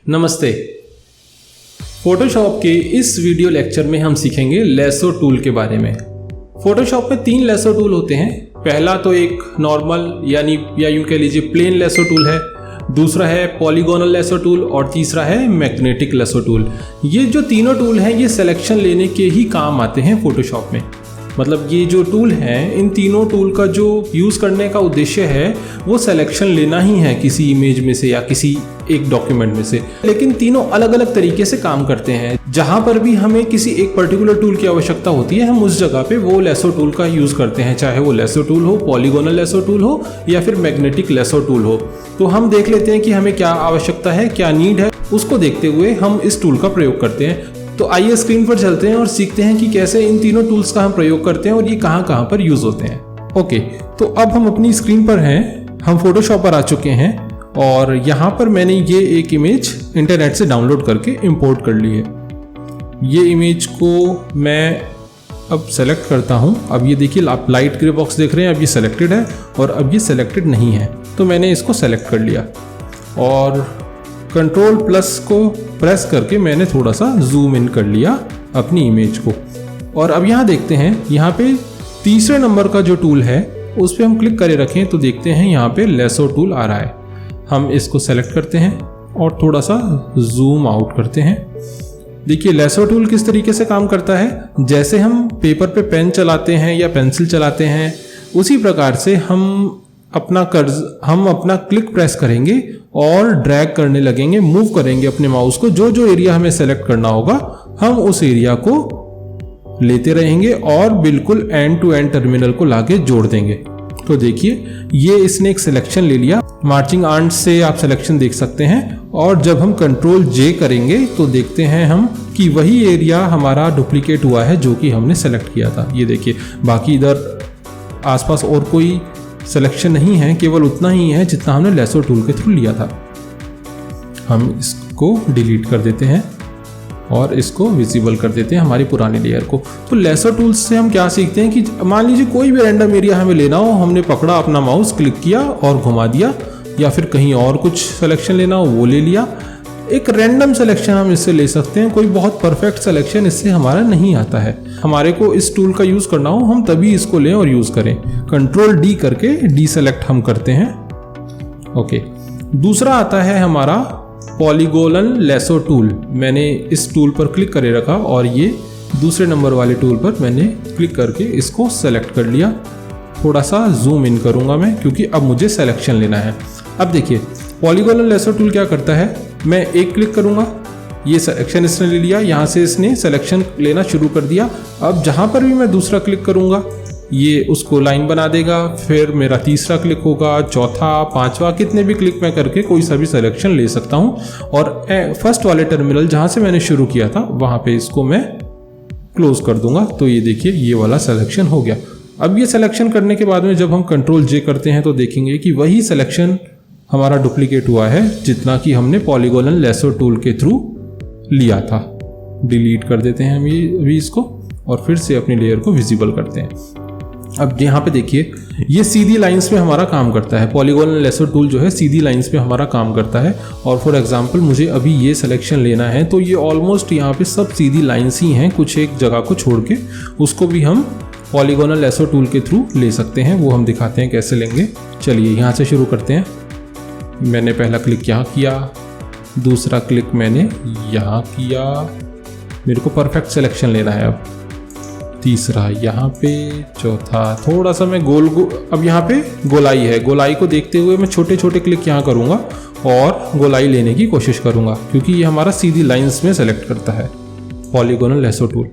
नमस्ते। फोटोशॉप के इस वीडियो लेक्चर में हम सीखेंगे लेसो टूल के बारे में। फोटोशॉप में 3 लेसो टूल होते हैं। पहला तो एक नॉर्मल या यूं कह लीजिए प्लेन लेसो टूल है, दूसरा है पॉलीगोनल लेसो टूल और तीसरा है मैग्नेटिक लेसो टूल। ये जो तीनों टूल हैं ये सिलेक्शन लेने के ही काम आते हैं फोटोशॉप में। मतलब ये जो टूल हैं, इन तीनों टूल का जो यूज़ करने का उद्देश्य है वो सिलेक्शन लेना ही है किसी इमेज में से या किसी एक डॉक्यूमेंट में से। लेकिन तीनों अलग अलग तरीके से काम करते हैं। जहाँ पर भी हमें किसी एक पर्टिकुलर टूल की आवश्यकता होती है, हम उस जगह पे वो लेसो टूल का यूज़ करते हैं, चाहे वो लेसो टूल हो, पॉलीगोनल लेसो टूल हो या फिर मैग्नेटिक लेसो टूल हो। तो हम देख लेते हैं कि हमें क्या आवश्यकता है, क्या नीड है, उसको देखते हुए हम इस टूल का प्रयोग करते हैं। तो आइए स्क्रीन पर चलते हैं और सीखते हैं कि कैसे इन तीनों टूल्स का हम प्रयोग करते हैं और ये कहाँ कहाँ पर यूज़ होते हैं। ओके, तो अब हम अपनी स्क्रीन पर हैं, हम फोटोशॉप पर आ चुके हैं और यहाँ पर मैंने ये एक इमेज इंटरनेट से डाउनलोड करके इंपोर्ट कर ली है। ये इमेज को मैं अब सेलेक्ट करता हूँ। अब ये देखिए, आप लाइट ग्रे बॉक्स देख रहे हैं, अब ये सेलेक्टेड है और अब ये सेलेक्टेड नहीं है, तो मैंने इसको सेलेक्ट कर लिया और कंट्रोल प्लस को प्रेस करके मैंने थोड़ा सा जूम इन कर लिया अपनी इमेज को। और अब यहाँ देखते हैं, यहाँ पे तीसरे नंबर का जो टूल है उस पर हम क्लिक करे रखें तो देखते हैं यहाँ पे लेसो टूल आ रहा है। हम इसको सेलेक्ट करते हैं और थोड़ा सा जूम आउट करते हैं। देखिए लेसो टूल किस तरीके से काम करता है। जैसे हम पेपर पे पेन चलाते हैं या पेंसिल चलाते हैं, उसी प्रकार से हम अपना क्लिक प्रेस करेंगे और ड्रैग करने लगेंगे, मूव करेंगे अपने माउस को। जो जो एरिया हमें सेलेक्ट करना होगा हम उस एरिया को लेते रहेंगे और बिल्कुल एंड टू एंड टर्मिनल को लाके जोड़ देंगे। तो देखिए ये इसने एक सिलेक्शन ले लिया। मार्चिंग आर्म्स से आप सिलेक्शन देख सकते हैं और जब हम कंट्रोल जे करेंगे तो देखते हैं हम कि वही एरिया हमारा डुप्लीकेट हुआ है जो कि हमने सेलेक्ट किया था। ये देखिए, बाकी इधर आसपास और कोई सिलेक्शन नहीं है, केवल उतना ही है जितना हमने लेसो टूल के थ्रू लिया था। हम इसको डिलीट कर देते हैं और इसको विजिबल कर देते हैं हमारी पुरानी लेयर को। तो लेसो टूल्स से हम क्या सीखते हैं कि मान लीजिए कोई भी रैंडम एरिया हमें लेना हो, हमने पकड़ा अपना माउस, क्लिक किया और घुमा दिया, या फिर कहीं और कुछ सिलेक्शन लेना हो वो ले लिया। एक रैंडम सिलेक्शन हम इससे ले सकते हैं, कोई बहुत परफेक्ट सिलेक्शन इससे हमारा नहीं आता है। हमारे को इस टूल का यूज़ करना हो हम तभी इसको लें और यूज़ करें। कंट्रोल डी करके डी सेलेक्ट हम करते हैं। ओके, दूसरा आता है हमारा पॉलीगोनल लेसो टूल। मैंने इस टूल पर क्लिक करे रखा और ये दूसरे नंबर वाले टूल पर मैंने क्लिक करके इसको सेलेक्ट कर लिया। थोड़ा सा जूम इन करूँगा मैं क्योंकि अब मुझे सिलेक्शन लेना है। अब देखिए पॉलीगोनल लेसो टूल क्या करता है, मैं एक क्लिक करूँगा, ये सिलेक्शन इसने ले लिया, यहाँ से इसने सिलेक्शन लेना शुरू कर दिया। अब जहाँ पर भी मैं दूसरा क्लिक करूँगा ये उसको लाइन बना देगा, फिर मेरा तीसरा क्लिक होगा, चौथा, पांचवा, कितने भी क्लिक मैं करके कोई सा भी सिलेक्शन ले सकता हूँ। और फर्स्ट वाले टर्मिनल जहाँ से मैंने शुरू किया था वहाँ पे इसको मैं क्लोज कर दूंगा। तो ये देखिए ये वाला सिलेक्शन हो गया। अब ये सिलेक्शन करने के बाद में जब हम कंट्रोल जे करते हैं तो देखेंगे कि वही सिलेक्शन हमारा डुप्लीकेट हुआ है जितना कि हमने पॉलीगोनल लेसो टूल के थ्रू लिया था। डिलीट कर देते हैं हम ये अभी इसको और फिर से अपनी लेयर को विजिबल करते हैं। अब यहाँ पे देखिए ये सीधी लाइंस पे हमारा काम करता है। पॉलीगोनल लेसो टूल जो है सीधी लाइंस पे हमारा काम करता है। और फॉर एग्जांपल मुझे अभी ये सिलेक्शन लेना है तो ये ऑलमोस्ट यहाँ पे सब सीधी लाइंस ही हैं, कुछ एक जगह को छोड़ के। उसको भी हम पॉलीगोनल लेसो टूल के थ्रू ले सकते हैं, वो हम दिखाते हैं कैसे लेंगे। चलिए यहाँ से शुरू करते हैं। मैंने पहला क्लिक यहाँ किया, दूसरा क्लिक मैंने यहाँ किया, मेरे को परफेक्ट सिलेक्शन लेना है। अब तीसरा यहाँ पे, चौथा, थोड़ा सा मैं अब यहाँ पे गोलाई है, गोलाई को देखते हुए मैं छोटे छोटे क्लिक यहाँ करूँगा और गोलाई लेने की कोशिश करूँगा क्योंकि ये हमारा सीधी लाइंस में सेलेक्ट करता है पॉलीगोनल लेसो टूल।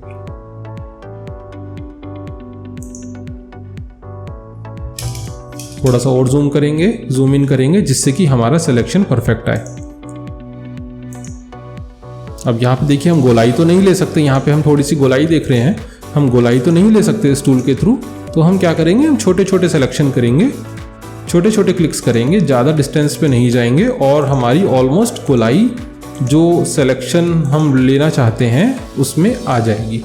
थोड़ा सा और जूम इन करेंगे जिससे कि हमारा सिलेक्शन परफेक्ट आए। अब यहाँ पे देखिए हम गोलाई तो नहीं ले सकते, यहाँ पे हम थोड़ी सी गोलाई देख रहे हैं, हम गोलाई तो नहीं ले सकते इस टूल के थ्रू। तो हम क्या करेंगे, हम छोटे छोटे सिलेक्शन करेंगे, छोटे छोटे क्लिक्स करेंगे, ज़्यादा डिस्टेंस पे नहीं जाएंगे और हमारी ऑलमोस्ट गोलाई जो सिलेक्शन हम लेना चाहते हैं उसमें आ जाएगी।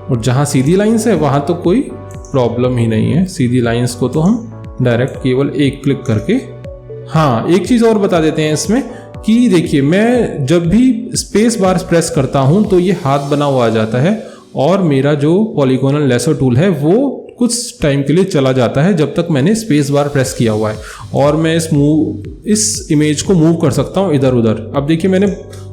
और जहाँ सीधी लाइंस है वहाँ तो कोई प्रॉब्लम ही नहीं है। सीधी लाइंस को तो हम डायरेक्ट केवल एक क्लिक करके, हाँ एक चीज़ और बता देते हैं इसमें कि देखिए मैं जब भी स्पेस बार प्रेस करता हूँ तो ये हाथ बना हुआ आ जाता है और मेरा जो पॉलीगोनल लेसो टूल है वो कुछ टाइम के लिए चला जाता है जब तक मैंने स्पेस बार प्रेस किया हुआ है, और मैं इस इमेज को मूव कर सकता हूँ इधर उधर। अब देखिए मैंने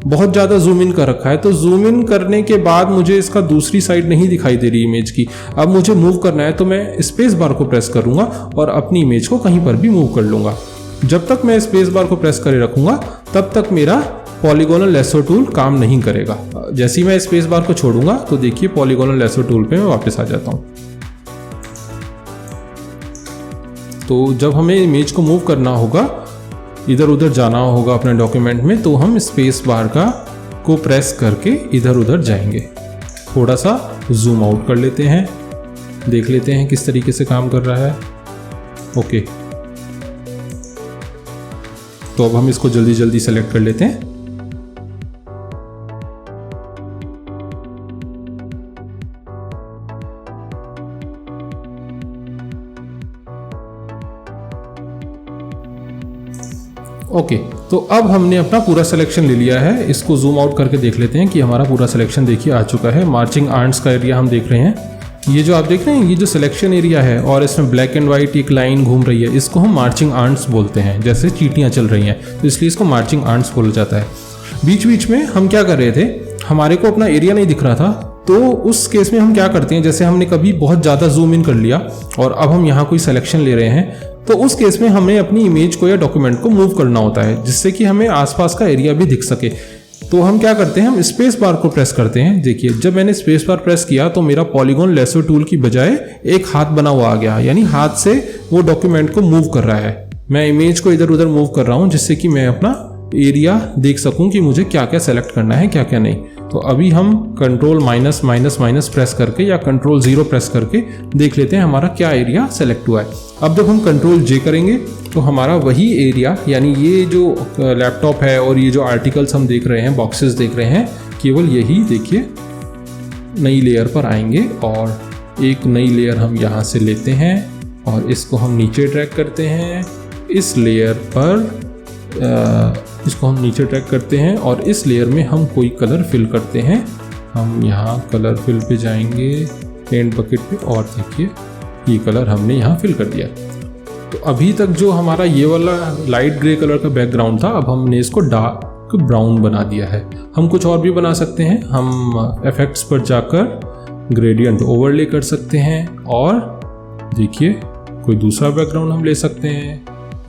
बहुत ज़्यादा जूम इन कर रखा है, तो जूम इन करने के बाद मुझे इसका दूसरी साइड नहीं दिखाई दे रही इमेज की। अब मुझे मूव करना है तो मैं स्पेस बार को प्रेस करूँगा और अपनी इमेज को कहीं पर भी मूव कर लूँगा। जब तक मैं स्पेस बार को प्रेस करे रखूँगा तब तक मेरा पॉलीगोनल लेसो टूल काम नहीं करेगा। जैसे ही मैं स्पेस बार को छोड़ूंगा तो देखिए पॉलीगोनल लेसो टूल पे मैं वापस आ जाता हूँ। तो जब हमें इमेज को मूव करना होगा, इधर उधर जाना होगा अपने डॉक्यूमेंट में, तो हम स्पेस बार को प्रेस करके इधर उधर जाएंगे। थोड़ा सा जूम आउट कर लेते हैं, देख लेते हैं किस तरीके से काम कर रहा है। ओके, तो अब हम इसको जल्दी जल्दी सेलेक्ट कर लेते हैं। ओके, तो अब हमने अपना पूरा सिलेक्शन ले लिया है। इसको जूम आउट करके देख लेते हैं कि हमारा पूरा सिलेक्शन देखिए आ चुका है। मार्चिंग आर्ट्स का एरिया हम देख रहे हैं। ये जो आप देख रहे हैं ये जो सिलेक्शन एरिया है और इसमें ब्लैक एंड वाइट एक लाइन घूम रही है, इसको हम मार्चिंग आर्ट्स बोलते हैं। जैसे चींटियाँ चल रही हैं तो इसलिए इसको मार्चिंग आर्ट्स बोला जाता है। बीच बीच में हम क्या कर रहे थे, हमारे को अपना एरिया नहीं दिख रहा था, तो उस केस में हम क्या करते हैं, जैसे हमने कभी बहुत ज़्यादा जूम इन कर लिया और अब हम यहाँ कोई सिलेक्शन ले रहे हैं, तो उस केस में हमें अपनी इमेज को या डॉक्यूमेंट को मूव करना होता है जिससे कि हमें आसपास का एरिया भी दिख सके। तो हम क्या करते हैं, हम स्पेस बार को प्रेस करते हैं। देखिए जब मैंने स्पेस बार प्रेस किया तो मेरा पॉलीगॉन लेसो टूल की बजाय एक हाथ बना हुआ आ गया, यानी हाथ से वो डॉक्यूमेंट को मूव कर रहा है। मैं इमेज को इधर उधर मूव कर रहा हूँ जिससे कि मैं अपना एरिया देख सकूं कि मुझे क्या क्या सेलेक्ट करना है क्या क्या नहीं। तो अभी हम control minus minus minus press करके या कंट्रोल 0 प्रेस करके देख लेते हैं हमारा क्या एरिया सेलेक्ट हुआ है। अब जब हम कंट्रोल J करेंगे तो हमारा वही एरिया, यानी ये जो लैपटॉप है और ये जो आर्टिकल्स हम देख रहे हैं, बॉक्सेस देख रहे हैं, केवल यही देखिए नई लेयर पर आएंगे और एक नई लेयर हम यहाँ से लेते हैं और इसको हम नीचे ड्रैग करते हैं। इस लेयर पर इसको हम नीचे ड्रैग करते हैं और इस लेयर में हम कोई कलर फिल करते हैं। हम यहाँ कलर फिल पे जाएंगे, पेंट बकेट पे, और देखिए ये कलर हमने यहाँ फिल कर दिया। तो अभी तक जो हमारा ये वाला लाइट ग्रे कलर का बैकग्राउंड था, अब हमने इसको डार्क ब्राउन बना दिया है। हम कुछ और भी बना सकते हैं। हम इफेक्ट्स पर जाकर ग्रेडियंट ओवरले कर सकते हैं और देखिए कोई दूसरा बैकग्राउंड हम ले सकते हैं।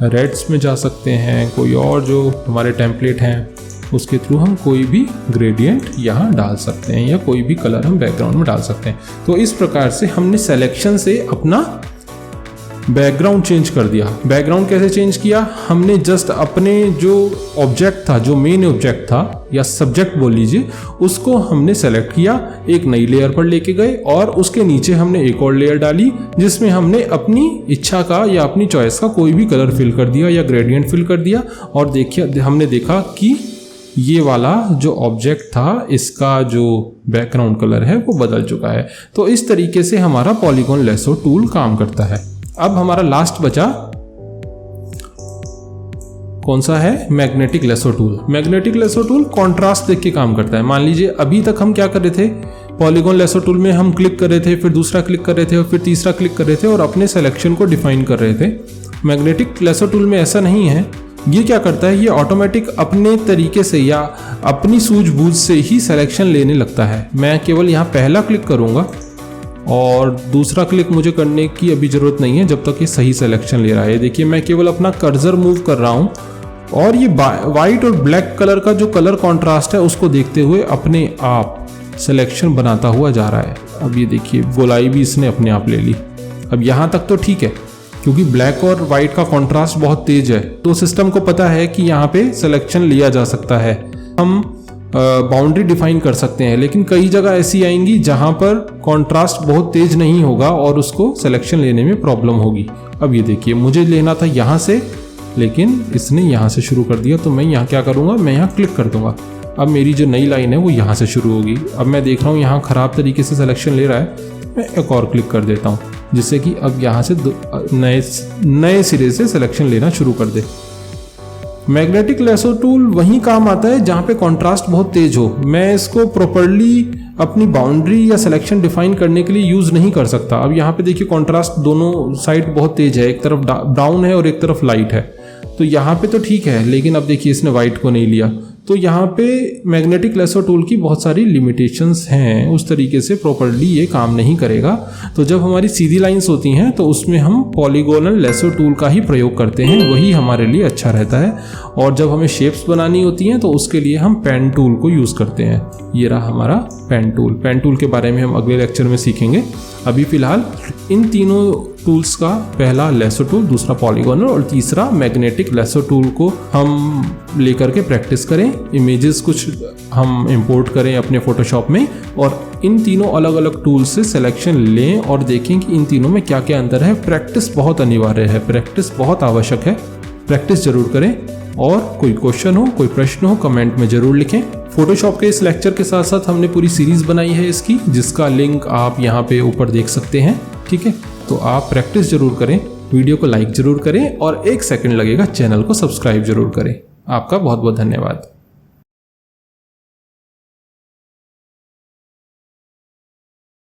रेड्स में जा सकते हैं, कोई और जो हमारे टेम्पलेट हैं उसके थ्रू हम कोई भी ग्रेडियंट यहाँ डाल सकते हैं या कोई भी कलर हम बैकग्राउंड में डाल सकते हैं। तो इस प्रकार से हमने सिलेक्शन से अपना बैकग्राउंड चेंज कर दिया। बैकग्राउंड कैसे चेंज किया, हमने जस्ट अपने जो ऑब्जेक्ट था, जो मेन ऑब्जेक्ट था या सब्जेक्ट बोल लीजिए, उसको हमने सेलेक्ट किया, एक नई लेयर पर लेके गए और उसके नीचे हमने एक और लेयर डाली जिसमें हमने अपनी इच्छा का या अपनी चॉइस का कोई भी कलर फिल कर दिया या ग्रेडियंट फिल कर दिया। और देखिए हमने देखा कि ये वाला जो ऑब्जेक्ट था इसका जो बैकग्राउंड कलर है वो बदल चुका है। तो इस तरीके से हमारा पॉलीगॉन लेसो टूल काम करता है। अब हमारा लास्ट बचा कौन सा है, magnetic lasso tool. Magnetic lasso tool contrast देख के काम करता है। मान लीजिए अभी तक हम क्या कर रहे थे, पॉलीगॉन लेसो टूल में हम क्लिक कर रहे थे, फिर दूसरा क्लिक कर रहे थे और फिर तीसरा क्लिक कर रहे थे और अपने सिलेक्शन को डिफाइन कर रहे थे। मैग्नेटिक लेसो टूल में ऐसा नहीं है। ये क्या करता है, ये ऑटोमेटिक अपने तरीके से या अपनी सूझबूझ से ही सिलेक्शन लेने लगता है। मैं केवल यहाँ पहला क्लिक करूँगा और दूसरा क्लिक मुझे करने की अभी ज़रूरत नहीं है जब तक ये सही सिलेक्शन ले रहा है। देखिए मैं केवल अपना कर्सर मूव कर रहा हूँ और ये वाइट और ब्लैक कलर का जो कलर कॉन्ट्रास्ट है उसको देखते हुए अपने आप सिलेक्शन बनाता हुआ जा रहा है। अब ये देखिए गोलाई भी इसने अपने आप ले ली। अब यहाँ तक तो ठीक है क्योंकि ब्लैक और वाइट का कॉन्ट्रास्ट बहुत तेज है, तो सिस्टम को पता है कि यहाँ पे सिलेक्शन लिया जा सकता है। हम बाउंड्री डिफाइन कर सकते हैं, लेकिन कई जगह ऐसी आएंगी जहां पर कंट्रास्ट बहुत तेज नहीं होगा और उसको सिलेक्शन लेने में प्रॉब्लम होगी। अब ये देखिए मुझे लेना था यहाँ से, लेकिन इसने यहाँ से शुरू कर दिया, तो मैं यहाँ क्या करूँगा, मैं यहाँ क्लिक कर दूंगा। अब मेरी जो नई लाइन है वो यहाँ से शुरू होगी। अब मैं देख रहा हूँ यहाँ ख़राब तरीके से सिलेक्शन ले रहा है, मैं एक और क्लिक कर देता हूँ। जिससे कि अब यहाँ से नए सिरे से सिलेक्शन लेना शुरू कर दे। मैग्नेटिक लेसो टूल वहीं काम आता है जहाँ पे कॉन्ट्रास्ट बहुत तेज हो। मैं इसको प्रॉपरली अपनी बाउंड्री या सिलेक्शन डिफाइन करने के लिए यूज़ नहीं कर सकता। अब यहाँ पे देखिए कॉन्ट्रास्ट दोनों साइड बहुत तेज है, एक तरफ ब्राउन है और एक तरफ लाइट है, तो यहाँ पे तो ठीक है, लेकिन अब देखिए इसने वाइट को नहीं लिया। तो यहाँ पे मैग्नेटिक लेसो टूल की बहुत सारी लिमिटेशंस हैं, उस तरीके से प्रॉपरली ये काम नहीं करेगा। तो जब हमारी सीधी लाइंस होती हैं तो उसमें हम पॉलीगोनल लेसो टूल का ही प्रयोग करते हैं, वही हमारे लिए अच्छा रहता है। और जब हमें शेप्स बनानी होती हैं तो उसके लिए हम पेन टूल को यूज़ करते हैं। ये रहा हमारा पेन टूल। पेन टूल के बारे में हम अगले लेक्चर में सीखेंगे। अभी फ़िलहाल इन तीनों टूल्स का, पहला लेसो टूल, दूसरा पॉलीगोनल और तीसरा मैग्नेटिक लेसो टूल को हम लेकर के प्रैक्टिस करें। इमेजेस कुछ हम इंपोर्ट करें अपने फोटोशॉप में और इन तीनों अलग अलग टूल से सिलेक्शन लें और देखें कि इन तीनों में क्या क्या अंतर है। प्रैक्टिस बहुत अनिवार्य है, प्रैक्टिस बहुत आवश्यक है, प्रैक्टिस जरूर करें। और कोई क्वेश्चन हो, कोई प्रश्न हो, कमेंट में ज़रूर लिखें। फोटोशॉप के इस लेक्चर के साथ साथ हमने पूरी सीरीज़ बनाई है इसकी, जिसका लिंक आप यहाँ पे ऊपर देख सकते हैं। ठीक है, तो आप प्रैक्टिस जरूर करें, वीडियो को लाइक ज़रूर करें और 1 सेकंड लगेगा, चैनल को सब्सक्राइब जरूर करें। आपका बहुत बहुत धन्यवाद।